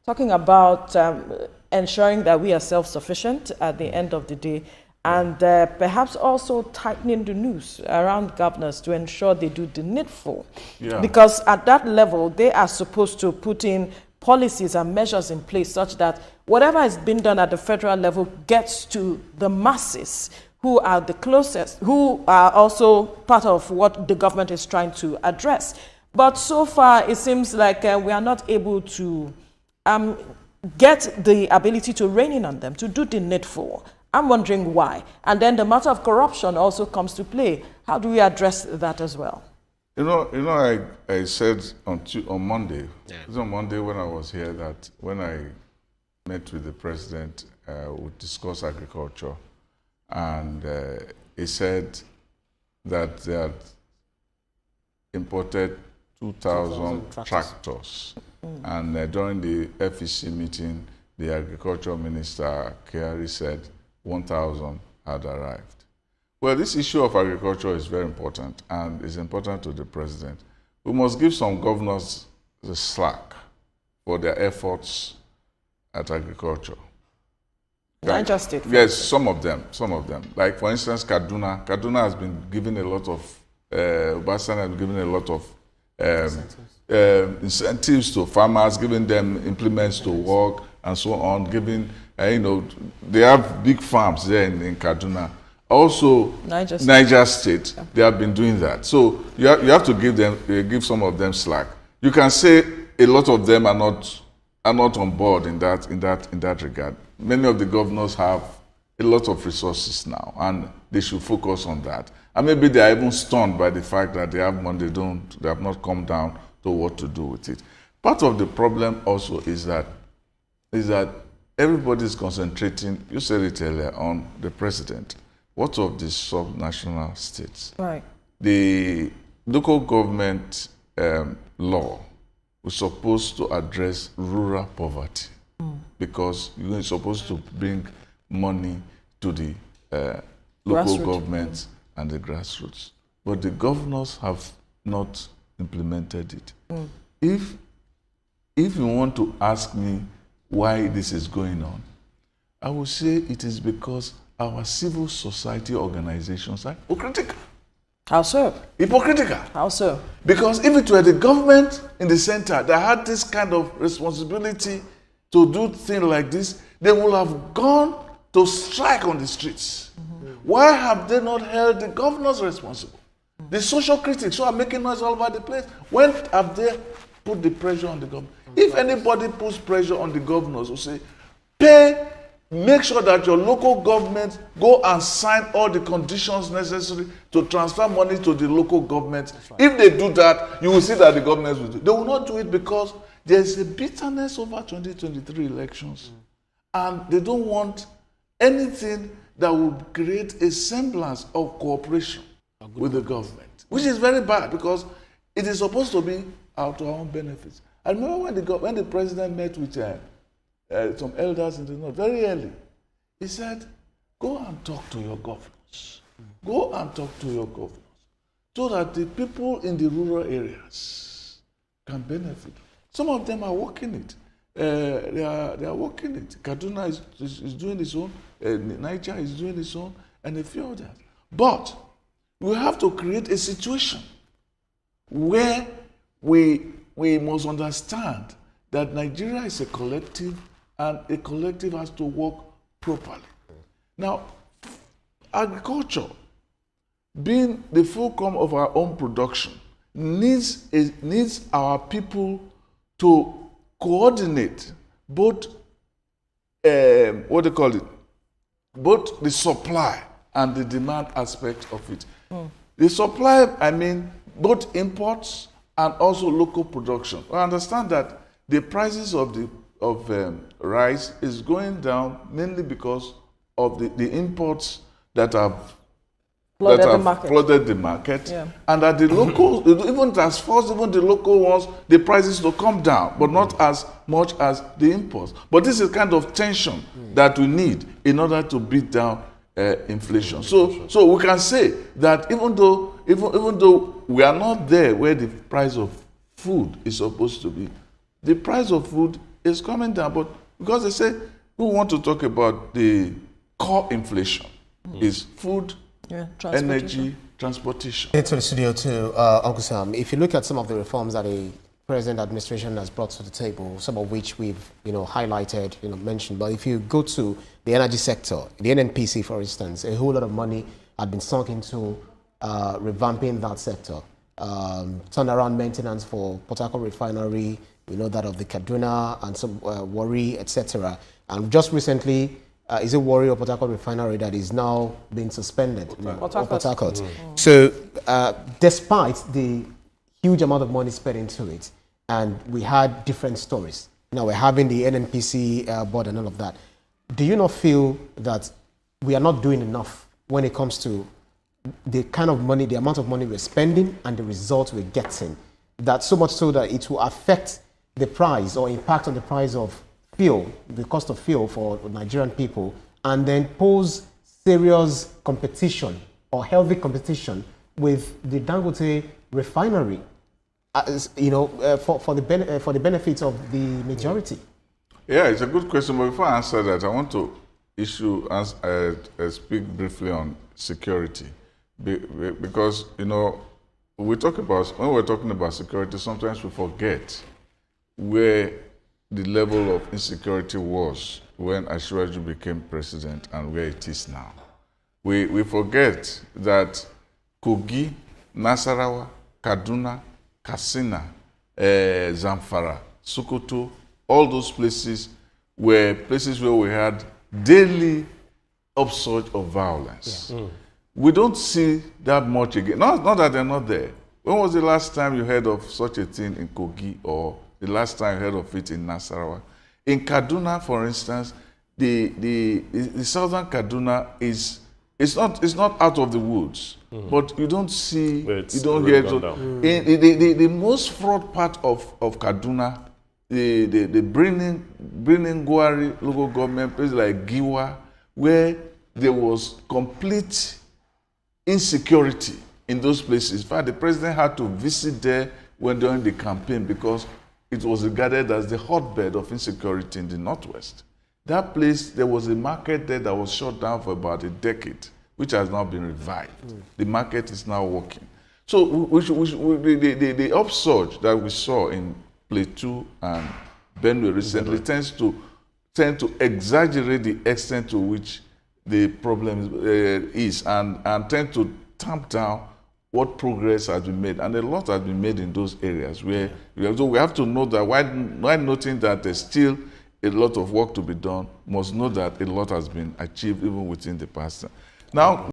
talking about ensuring that we are self-sufficient at the end of the day, and perhaps also tightening the noose around governors to ensure they do the needful. Yeah. Because at that level, they are supposed to put in policies and measures in place such that whatever has been done at the federal level gets to the masses who are the closest, who are also part of what the government is trying to address. But so far, it seems like we are not able to get the ability to rein in on them, to do the needful. I'm wondering why. And then the matter of corruption also comes to play. How do we address that as well? I said on Monday, it was on Monday when I was here, that when I met with the president, we discussed agriculture, and he said that they had imported 2,000 tractors. And during the FEC meeting, the agriculture minister, Kyari, said 1,000 had arrived. Well, this issue of agriculture is very important, and is important to the president. We must give some governors the slack for their efforts at agriculture. Niger State. Yes, some of them. Like, for instance, Kaduna has been given a lot of, Uba Sani has been given a lot of incentives to farmers, giving them implements to work and so on, giving, they have big farms there in Kaduna. Also, Niger State, they have been doing that. So you have to give some of them slack. You can say a lot of them are not on board in that regard. Many of the governors have a lot of resources now, and they should focus on that. And maybe they are even stunned by the fact that they have money, they have not come down to what to do with it. Part of the problem also is that everybody is concentrating, you said it earlier, on the president. What of the sub-national states? Right. The local government law was supposed to address rural poverty because you're supposed to bring money to the local governments and the grassroots. But the governors have not implemented it. If you want to ask me why this is going on, I will say it is because our civil society organizations are hypocritical. How so? Hypocritical. How so? Because if it were the government in the center that had this kind of responsibility to do things like this, they would have gone to strike on the streets. Why have they not held the governors responsible? The social critics who are making noise all over the place, when have they put the pressure on the government? If anybody puts pressure on the governors, who say, make sure that your local government go and sign all the conditions necessary to transfer money to the local government. Right. If they do that, you will see that the governments will do it. They will not do it because there is a bitterness over 2023 elections. And they don't want anything that will create a semblance of cooperation with the government, which is very bad because it is supposed to be out to our own benefits. I remember when the president met with some elders in the north very early, he said, go and talk to your governors. Go and talk to your governors so that the people in the rural areas can benefit. Some of them are working it. They are working it. Kaduna is doing its own. Niger is doing its own, and a few others. But we have to create a situation where we must understand that Nigeria is a collective, and a collective has to work properly. Now, agriculture, being the fulcrum of our own production, needs our people to coordinate both both the supply and the demand aspect of it. The supply, I mean, both imports and also local production. I understand that the prices of rice is going down mainly because of the imports that have flooded the market, yeah. And that the local, even as forced even the local ones, the prices to come down, but not as much as the imports. But this is kind of tension that we need in order to beat down inflation. So we can say that even though we are not there where the price of food is supposed to be, the price of food is coming down. But because they say we want to talk about the core inflation, is food, energy, transportation. Into the studio too, Uncle Sam. If you look at some of the reforms that the present administration has brought to the table, some of which we've highlighted, mentioned, but if you go to the energy sector, the NNPC, for instance, a whole lot of money had been sunk into revamping that sector. Turnaround maintenance for Port Harcourt refinery, that of the Kaduna and some Warri, etc. And just recently, is a Warri or Port Harcourt refinery that is now being suspended. Port Harcourt. So, despite the huge amount of money spent into it, and we had different stories. Now we're having the NNPC board and all of that. Do you not feel that we are not doing enough when it comes to the kind of money, the amount of money we're spending and the results we're getting? That so much so that it will affect the price or impact on the price of fuel, the cost of fuel for Nigerian people, and then pose serious competition or healthy competition with the Dangote refinery, for the benefits of the majority? Yeah, it's a good question. But before I answer that, I want to speak briefly on security, because when we're talking about security, sometimes we forget where the level of insecurity was when Ashwaju became president and where it is now. We forget that Kogi, Nasarawa, Kaduna, Katsina, Zamfara, Sokoto, all those places were places where we had daily upsurge of violence. Yeah. We don't see that much again. Not that they're not there. When was the last time you heard of such a thing in Kogi, or the last time you heard of it in Nasarawa? In Kaduna, for instance, the southern Kaduna is not out of the woods, but you don't see, you don't hear. The most fraud part of Kaduna, the bringing Gwari local government, places like Giwa, where there was complete insecurity in those places. In fact, the president had to visit there during the campaign because it was regarded as the hotbed of insecurity in the Northwest. That place, there was a market there that was shut down for about a decade, which has now been revived. The market is now working. So the upsurge that we saw in Plateau and Benue recently tend to exaggerate the extent to which the problem is and tend to tamp down what progress has been made. And a lot has been made in those areas where we have to know that while noting that there's still a lot of work to be done, must know that a lot has been achieved even within the past. Now,